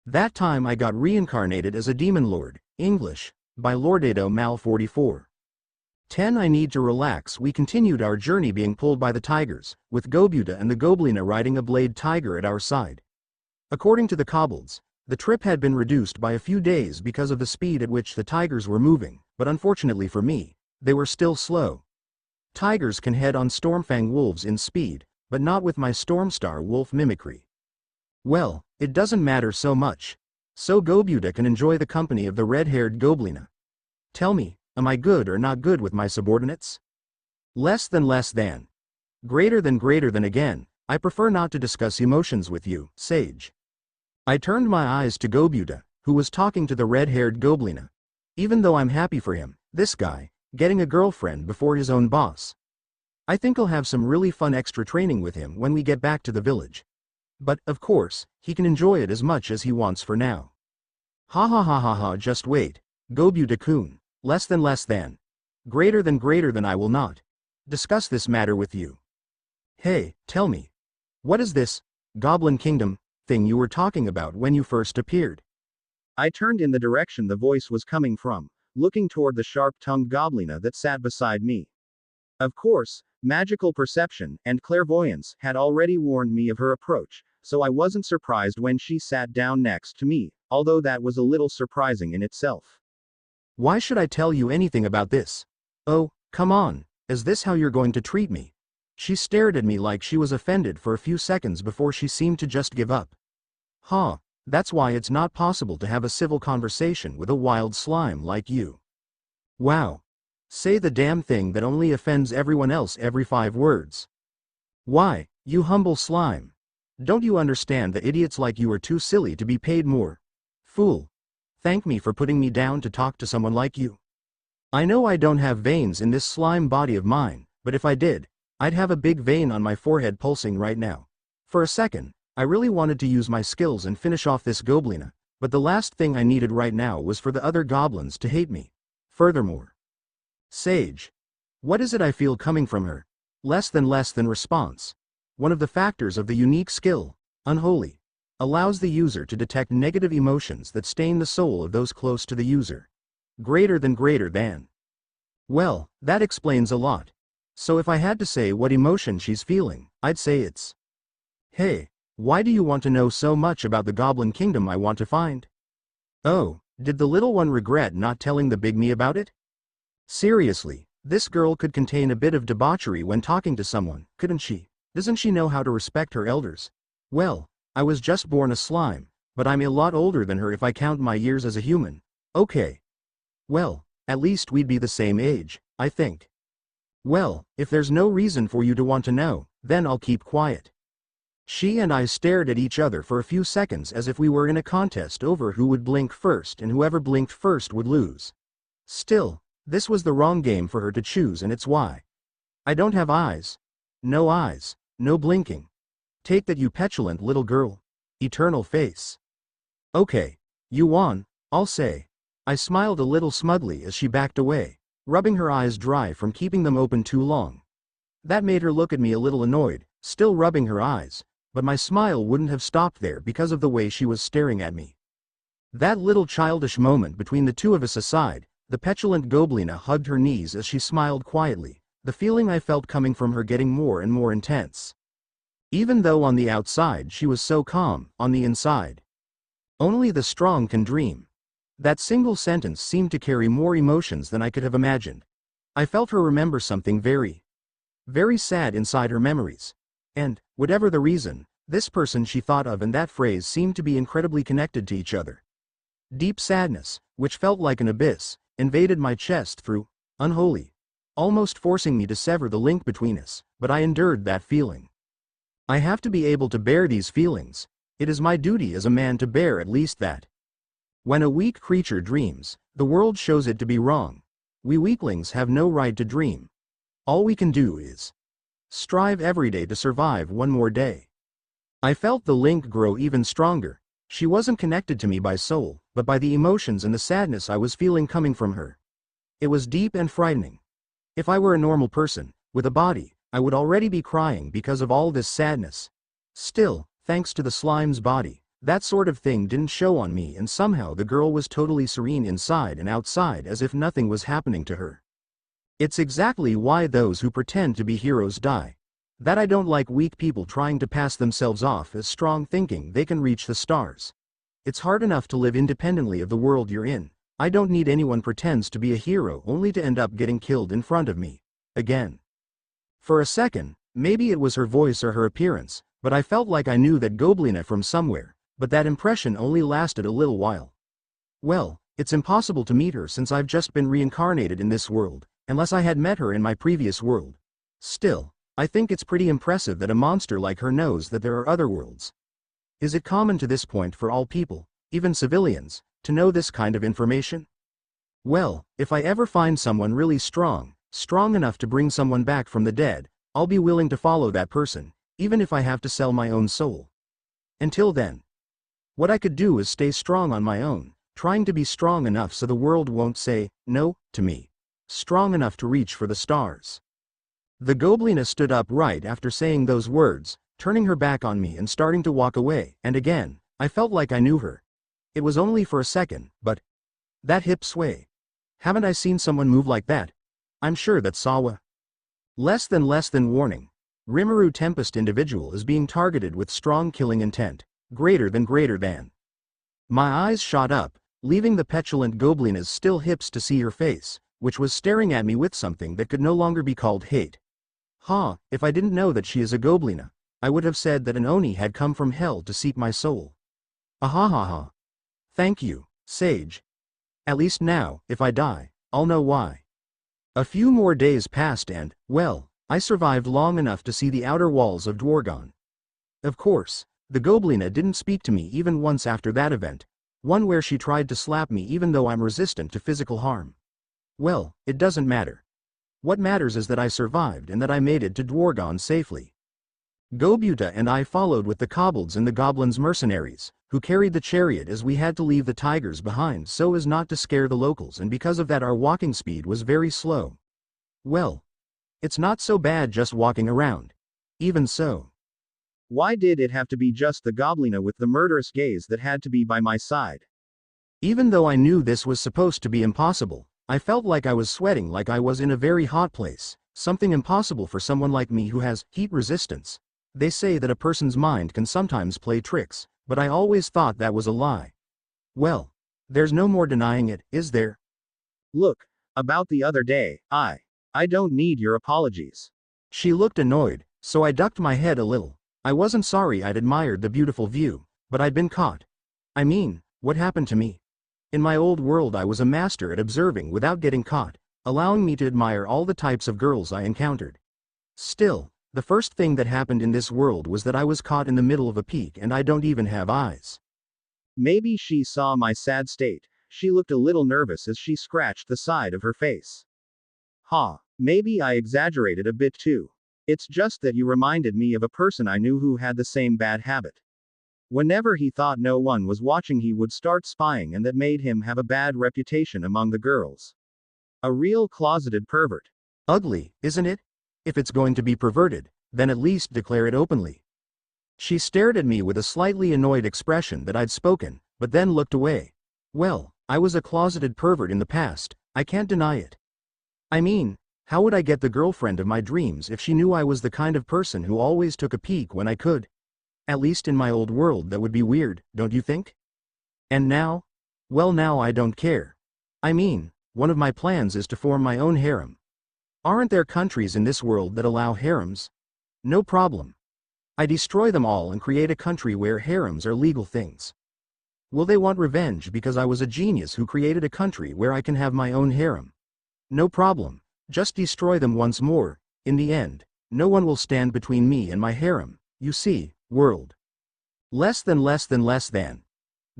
That time I got reincarnated as a demon lord, English, by LordedoMal44. 10. I need to relax. We continued our journey being pulled by the tigers, with Goblina and the Goblina riding a blade tiger at our side. According to the kobolds, the trip had been reduced by a few days because of the speed at which the tigers were moving, but unfortunately for me, they were still slow. Tigers can head on Stormfang wolves in speed, but not with my Stormstar wolf mimicry. Well, it doesn't matter so much. So Goblina can enjoy the company of the red-haired Goblina. Tell me, am I good or not good with my subordinates? Less than. Greater than again. I prefer not to discuss emotions with you, sage. I turned my eyes to Goblina, who was talking to the red-haired Goblina. Even though I'm happy for him, this guy, getting a girlfriend before his own boss. I think I'll have some really fun extra training with him when we get back to the village. But, of course, he can enjoy it as much as he wants for now. Ha ha ha ha ha, just wait. Goblina-kun. Less than. Greater than I will not discuss this matter with you. Hey, tell me. What is this Goblin Kingdom thing you were talking about when you first appeared? I turned in the direction the voice was coming from, looking toward the sharp-tongued Goblina that sat beside me. Of course, magical perception and clairvoyance had already warned me of her approach, so I wasn't surprised when she sat down next to me, although that was a little surprising in itself. Why should I tell you anything about this? Oh, come on, is this how you're going to treat me? She stared at me like she was offended for a few seconds before she seemed to just give up. Huh, that's why it's not possible to have a civil conversation with a wild slime like you. Wow. Say the damn thing that only offends everyone else every 5 words. Why, you humble slime. Don't you understand that idiots like you are too silly to be paid more? Fool. Thank me for putting me down to talk to someone like you. I know I don't have veins in this slime body of mine, but if I did, I'd have a big vein on my forehead pulsing right now. For a second, I really wanted to use my skills and finish off this Goblina, but the last thing I needed right now was for the other goblins to hate me. Furthermore, Sage. What is it I feel coming from her? Less than response. One of the factors of the unique skill, Unholy, allows the user to detect negative emotions that stain the soul of those close to the user. Greater than. Well, that explains a lot. So if I had to say what emotion she's feeling, I'd say it's... Hey, why do you want to know so much about the Goblin Kingdom I want to find? Oh, did the little one regret not telling the big me about it? Seriously, this girl could contain a bit of debauchery when talking to someone, couldn't she? Doesn't she know how to respect her elders? Well, I was just born a slime, but I'm a lot older than her if I count my years as a human. Okay. Well, at least we'd be the same age, I think. Well, if there's no reason for you to want to know, then I'll keep quiet. She and I stared at each other for a few seconds as if we were in a contest over who would blink first, and whoever blinked first would lose. Still, this was the wrong game for her to choose, and it's why. I don't have eyes. No blinking. Take that, you petulant little girl. Eternal face. Okay, you won, I'll say. I smiled a little smugly as she backed away, rubbing her eyes dry from keeping them open too long. That made her look at me a little annoyed, still rubbing her eyes, but my smile wouldn't have stopped there because of the way she was staring at me. That little childish moment between the two of us aside, the petulant Goblina hugged her knees as she smiled quietly, the feeling I felt coming from her getting more and more intense. Even though on the outside she was so calm, on the inside. Only the strong can dream. That single sentence seemed to carry more emotions than I could have imagined. I felt her remember something very sad inside her memories. And, whatever the reason, this person she thought of and that phrase seemed to be incredibly connected to each other. Deep sadness, which felt like an abyss, invaded my chest through Unholy, almost forcing me to sever the link between us, but I endured that feeling. I have to be able to bear these feelings. It is my duty as a man to bear at least that. When a weak creature dreams, the world shows it to be wrong. We weaklings have no right to dream. All we can do is strive every day to survive one more day. I felt the link grow even stronger. She wasn't connected to me by soul, but by the emotions and the sadness I was feeling coming from her. It was deep and frightening. If I were a normal person, with a body, I would already be crying because of all this sadness. Still, thanks to the slime's body, That sort of thing didn't show on me, and somehow the girl was totally serene inside and outside, as if nothing was happening to her. It's exactly why those who pretend to be heroes die. That I don't like weak people trying to pass themselves off as strong, thinking they can reach the stars. It's hard enough to live independently of the world you're in. I don't need anyone pretends to be a hero only to end up getting killed in front of me. Again. For a second, maybe it was her voice or her appearance, but I felt like I knew that Goblina from somewhere, but that impression only lasted a little while. Well, it's impossible to meet her since I've just been reincarnated in this world, unless I had met her in my previous world. Still, I think it's pretty impressive that a monster like her knows that there are other worlds. Is it common to this point for all people, even civilians, to know this kind of information? Well, if I ever find someone really strong enough to bring someone back from the dead, I'll be willing to follow that person, even if I have to sell my own soul. Until then, what I could do is stay strong on my own, trying to be strong enough so the world won't say no to me. Strong enough to reach for the stars. The Goblina stood up right after saying those words, turning her back on me and starting to walk away, and again, I felt like I knew her. It was only for a second, but that hip sway. Haven't I seen someone move like that? I'm sure that's Sawa. Less than warning. Rimuru Tempest individual is being targeted with strong killing intent. Greater than. My eyes shot up, leaving the petulant Goblina's still hips to see her face, which was staring at me with something that could no longer be called hate. If I didn't know that she is a Goblina, I would have said that an Oni had come from hell to seek my soul. Ahahaha. Thank you, Sage. At least now, if I die, I'll know why. A few more days passed and, well, I survived long enough to see the outer walls of Dwargon. Of course, the Goblina didn't speak to me even once after that event, one where she tried to slap me even though I'm resistant to physical harm. Well, it doesn't matter. What matters is that I survived and that I made it to Dwargon safely. Gobuta and I followed with the kobolds and the goblins' mercenaries, who carried the chariot as we had to leave the tigers behind so as not to scare the locals, and because of that our walking speed was very slow. Well, it's not so bad just walking around. Even so. Why did it have to be just the Goblina with the murderous gaze that had to be by my side? Even though I knew this was supposed to be impossible, I felt like I was sweating, like I was in a very hot place, something impossible for someone like me who has heat resistance. They say that a person's mind can sometimes play tricks, but I always thought that was a lie. Well, there's no more denying it, is there? Look, about the other day, I don't need your apologies. She looked annoyed, so I ducked my head a little. I wasn't sorry. I'd admired the beautiful view, but I'd been caught. I mean, what happened to me? In my old world I was a master at observing without getting caught, allowing me to admire all the types of girls I encountered. Still, the first thing that happened in this world was that I was caught in the middle of a peak and I don't even have eyes. Maybe she saw my sad state. She looked a little nervous as she scratched the side of her face. Maybe I exaggerated a bit too. It's just that you reminded me of a person I knew who had the same bad habit. Whenever he thought no one was watching, he would start spying, and that made him have a bad reputation among the girls. A real closeted pervert. Ugly, isn't it? If it's going to be perverted, then at least declare it openly. She stared at me with a slightly annoyed expression that I'd spoken, but then looked away. Well, I was a closeted pervert in the past, I can't deny it. I mean, how would I get the girlfriend of my dreams if she knew I was the kind of person who always took a peek when I could? At least in my old world that would be weird, don't you think? And now? Well, now I don't care. I mean, one of my plans is to form my own harem. Aren't there countries in this world that allow harems? No problem. I destroy them all and create a country where harems are legal things. Will they want revenge because I was a genius who created a country where I can have my own harem? No problem. Just destroy them once more. In the end, no one will stand between me and my harem, you see, world. Less than.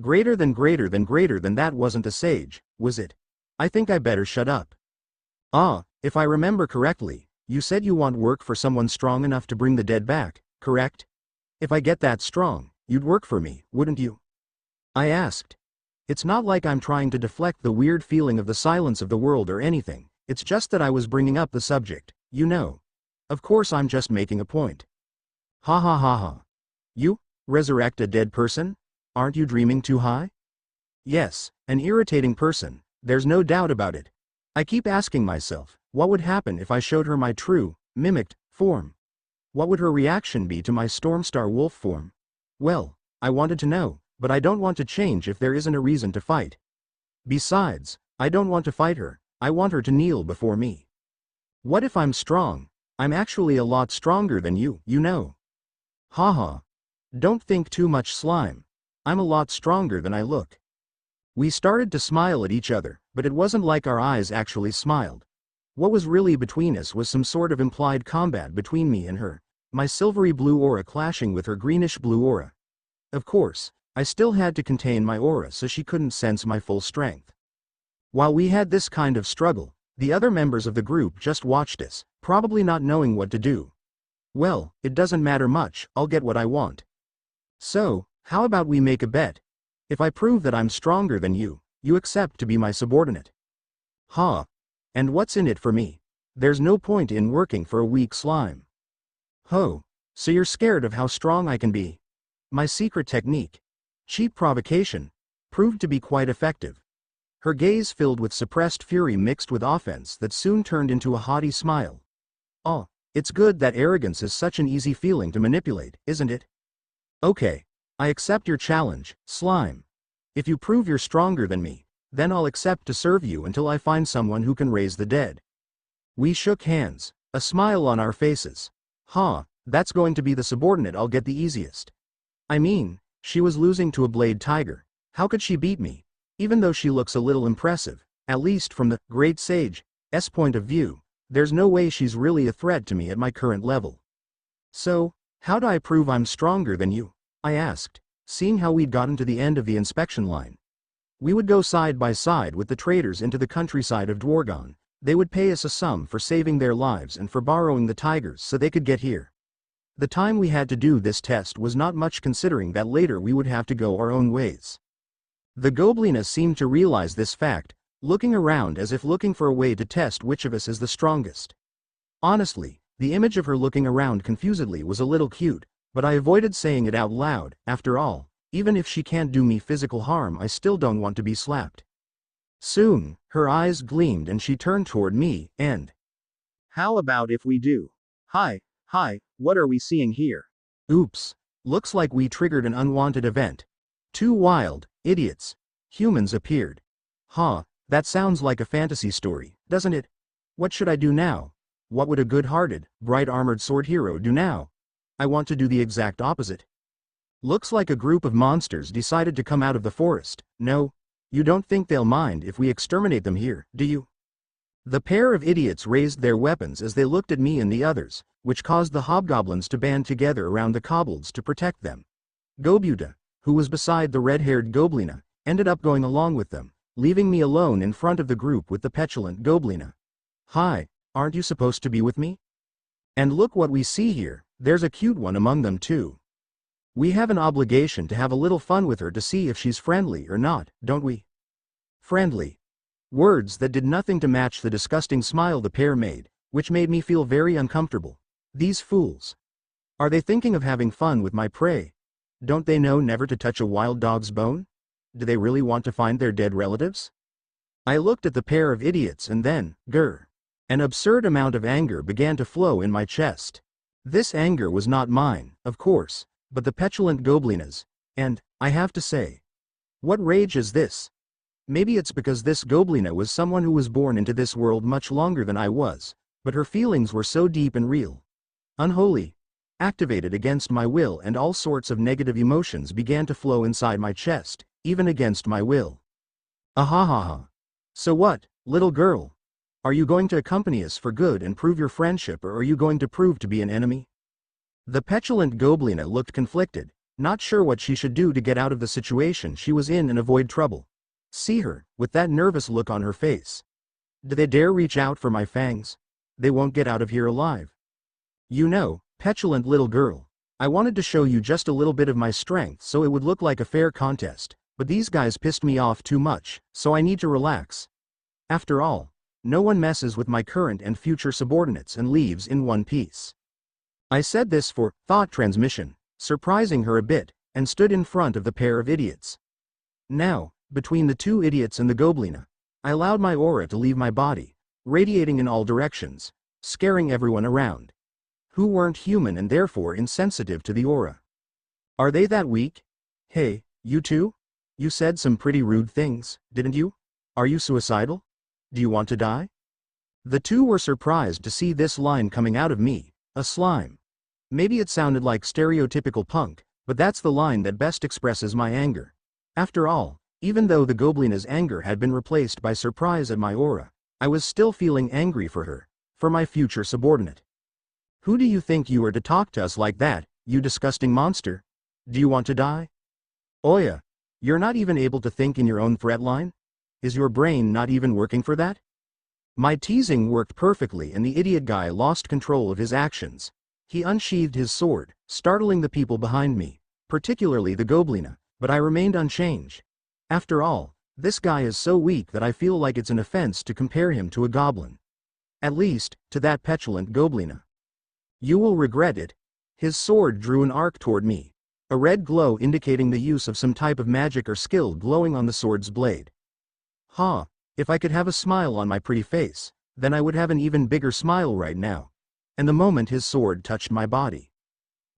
Greater than that wasn't a sage, was it? I think I better shut up. If I remember correctly, you said you want work for someone strong enough to bring the dead back, correct? If I get that strong, you'd work for me, wouldn't you? I asked. It's not like I'm trying to deflect the weird feeling of the silence of the world or anything, it's just that I was bringing up the subject, you know. Of course I'm just making a point. Ha. You? Resurrect a dead person? Aren't you dreaming too high? Yes, an irritating person, there's no doubt about it. I keep asking myself, what would happen if I showed her my true, mimicked, form? What would her reaction be to my Stormstar Wolf form? Well, I wanted to know, but I don't want to change if there isn't a reason to fight. Besides, I don't want to fight her, I want her to kneel before me. What if I'm strong? I'm actually a lot stronger than you, you know. Haha. Don't think too much, slime. I'm a lot stronger than I look. We started to smile at each other, but it wasn't like our eyes actually smiled. What was really between us was some sort of implied combat between me and her, my silvery blue aura clashing with her greenish blue aura. Of course, I still had to contain my aura so she couldn't sense my full strength. While we had this kind of struggle, the other members of the group just watched us, probably not knowing what to do. Well, it doesn't matter much, I'll get what I want. So, how about we make a bet? If I prove that I'm stronger than you, you accept to be my subordinate. Ha! And what's in it for me? There's no point in working for a weak slime. Ho! So you're scared of how strong I can be? My secret technique, cheap provocation, proved to be quite effective. Her gaze filled with suppressed fury mixed with offense that soon turned into a haughty smile. Oh, it's good that arrogance is such an easy feeling to manipulate, isn't it? Okay, I accept your challenge, slime. If you prove you're stronger than me, then I'll accept to serve you until I find someone who can raise the dead. We shook hands, a smile on our faces. That's going to be the subordinate I'll get the easiest. I mean, she was losing to a blade tiger. How could she beat me? Even though she looks a little impressive, at least from the Great Sage's point of view, there's no way she's really a threat to me at my current level. So, how do I prove I'm stronger than you? I asked, seeing how we'd gotten to the end of the inspection line. We would go side by side with the traders into the countryside of Dwargon. They would pay us a sum for saving their lives and for borrowing the tigers so they could get here. The time we had to do this test was not much considering that later we would have to go our own ways. The Goblina seemed to realize this fact, looking around as if looking for a way to test which of us is the strongest. Honestly, the image of her looking around confusedly was a little cute, but I avoided saying it out loud. After all, even if she can't do me physical harm, I still don't want to be slapped. Soon, her eyes gleamed and she turned toward me, and... How about if we do? Hi, what are we seeing here? Oops, looks like we triggered an unwanted event. Two wild idiots, humans appeared. That sounds like a fantasy story, doesn't it? What should I do now? What would a good-hearted, bright-armored sword hero do now? I want to do the exact opposite. Looks like a group of monsters decided to come out of the forest. No, you don't think they'll mind if we exterminate them here, do you? The pair of idiots raised their weapons as they looked at me and the others, which caused the hobgoblins to band together around the kobolds to protect them. Goblina, who was beside the red-haired Goblina, ended up going along with them, leaving me alone in front of the group with the petulant Goblina. Hi, aren't you supposed to be with me? And look what we see here, there's a cute one among them too. We have an obligation to have a little fun with her to see if she's friendly or not, don't we? Friendly. Words that did nothing to match the disgusting smile the pair made, which made me feel very uncomfortable. These fools. Are they thinking of having fun with my prey? Don't they know never to touch a wild dog's bone? Do they really want to find their dead relatives? I looked at the pair of idiots and then, an absurd amount of anger began to flow in my chest. This anger was not mine, of course, but the petulant Goblina's, and, I have to say, what rage is this? Maybe it's because this Goblina was someone who was born into this world much longer than I was, but her feelings were so deep and real. Unholy. Activated against my will, and all sorts of negative emotions began to flow inside my chest, even against my will. Ahahaha. So what, little girl? Are you going to accompany us for good and prove your friendship, or are you going to prove to be an enemy? The petulant Goblina looked conflicted, not sure what she should do to get out of the situation she was in and avoid trouble. See her, with that nervous look on her face. Do they dare reach out for my fangs? They won't get out of here alive. You know, petulant little girl, I wanted to show you just a little bit of my strength so it would look like a fair contest, but these guys pissed me off too much, so I need to relax. After all, no one messes with my current and future subordinates and leaves in one piece. I said this for thought transmission, surprising her a bit, and stood in front of the pair of idiots. Now, between the two idiots and the Goblina, I allowed my aura to leave my body, radiating in all directions, scaring everyone around, who weren't human and therefore insensitive to the aura. Are they that weak? Hey, you two? You said some pretty rude things, didn't you? Are you suicidal? Do you want to die? The two were surprised to see this line coming out of me, a slime. Maybe it sounded like stereotypical punk, but that's the line that best expresses my anger. After all, even though the Goblina's anger had been replaced by surprise at my aura, I was still feeling angry for her, for my future subordinate. Who do you think you are to talk to us like that, you disgusting monster? Do you want to die? Oya, you're not even able to think in your own threat line? Is your brain not even working for that? My teasing worked perfectly and the idiot guy lost control of his actions. He unsheathed his sword, startling the people behind me, particularly the Goblina, but I remained unchanged. After all, this guy is so weak that I feel like it's an offense to compare him to a goblin. At least, to that petulant Goblina. You will regret it. His sword drew an arc toward me, a red glow indicating the use of some type of magic or skill glowing on the sword's blade. If I could have a smile on my pretty face, then I would have an even bigger smile right now. And the moment his sword touched my body.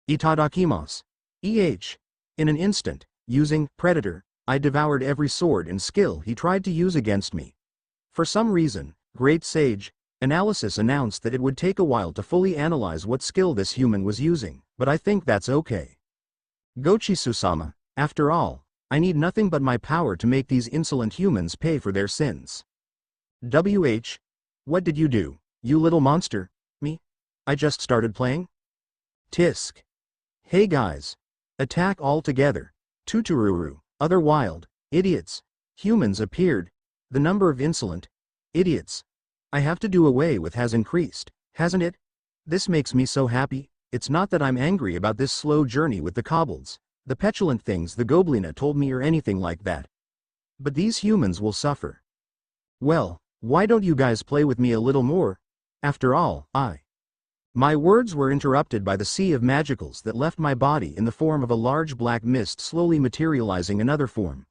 Itadakimasu. In an instant, using Predator, I devoured every sword and skill he tried to use against me. For some reason, Great Sage Analysis announced that it would take a while to fully analyze what skill this human was using, but I think that's okay. Gochisu-sama, after all, I need nothing but my power to make these insolent humans pay for their sins. What did you do, you little monster? Me? I just started playing? Tisk. Hey guys. Attack all together. Tutururu. Other wild idiots. Humans appeared. The number of insolent idiots I have to do away with has increased, hasn't it? This makes me so happy. It's not that I'm angry about this slow journey with the kobolds, the petulant things the Goblina told me or anything like that. But these humans will suffer. Well, why don't you guys play with me a little more? After all, My words were interrupted by the sea of magicals that left my body in the form of a large black mist slowly materializing another form.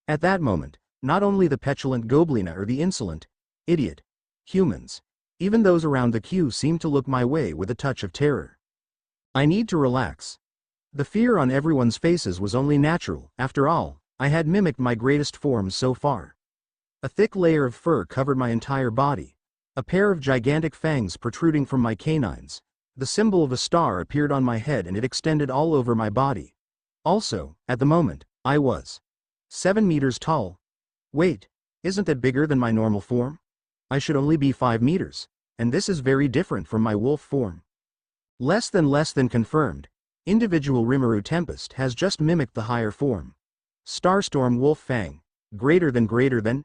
At that moment, not only the petulant Goblina or the insolent idiot humans, even those around the queue seemed to look my way with a touch of terror. I need to relax. The fear on everyone's faces was only natural. After all, I had mimicked my greatest form so far. A thick layer of fur covered my entire body. A pair of gigantic fangs protruding from my canines. The symbol of a star appeared on my head and it extended all over my body. Also, at the moment, I was 7 meters tall. Wait, isn't that bigger than my normal form? I should only be 5 meters, and this is very different from my wolf form. Less than confirmed. Individual Rimuru Tempest has just mimicked the higher form. Starstorm Wolf Fang. Greater than,